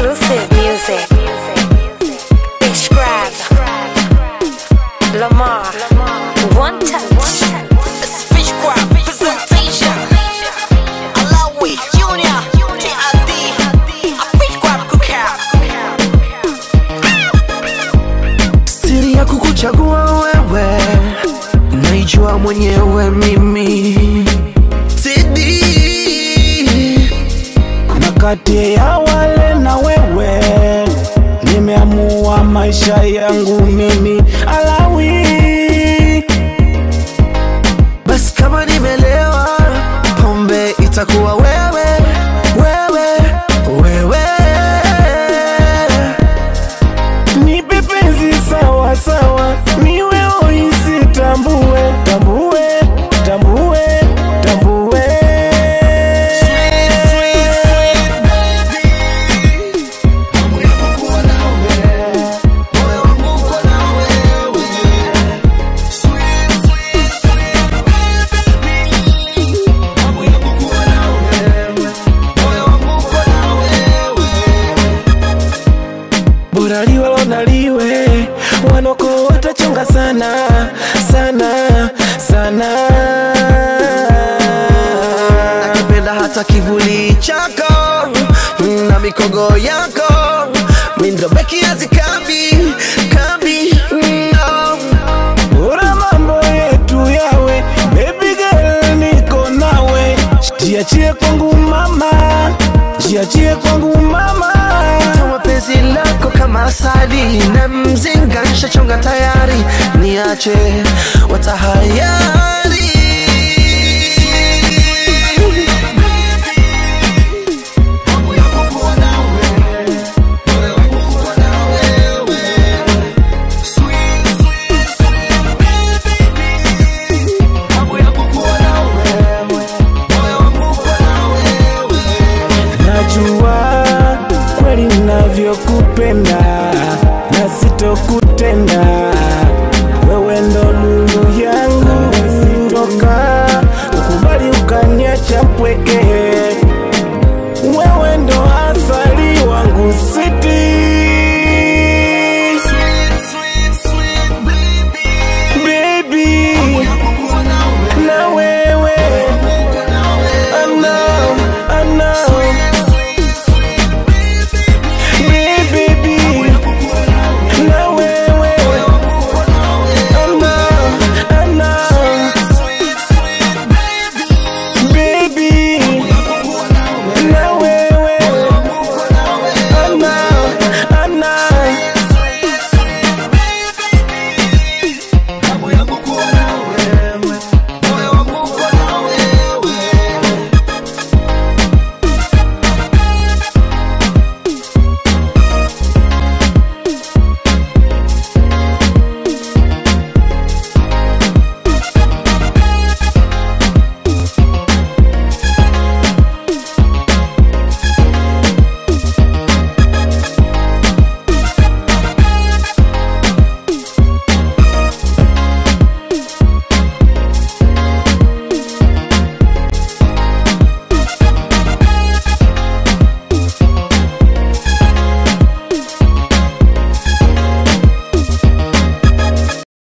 exclusive music. Describe Lamar. One touch. Fish crab presentation. Alawi Junior TRD. Fish crab cookout. Siri ya kukuchagua wewe naijua mwenyewe mimi. Sidi na kati ya wale na wewe nimeamua maisha yangu mimi. Alawi basi kama nimelewa pombe itakuwa wewe, wewe, wewe. nipe penzi sawa sawa, ni wewe isitambue, tambue, tambue, tambue. Sweet, sweet, sweet baby, hamu ya kukuwa nawe, moyo wangu uko na wewe. Sweet, sweet, sweet baby, hamu ya kukuwa nawe, moyo wangu uko na wewe. Bora liwe lonaliwe, wanoko watachonga sana, sana, sana. Nakipenda hata kivuli chako na mikogo yako, mindo beki hazikambi, kambi, no. Bora mambo yetu yawe, baby girl niko nawe. Jiachie kwangu mama, jiachie kwangu mama. Tawa penzi lako kama asali na mzinga nishachonga tayari, niache watahayari.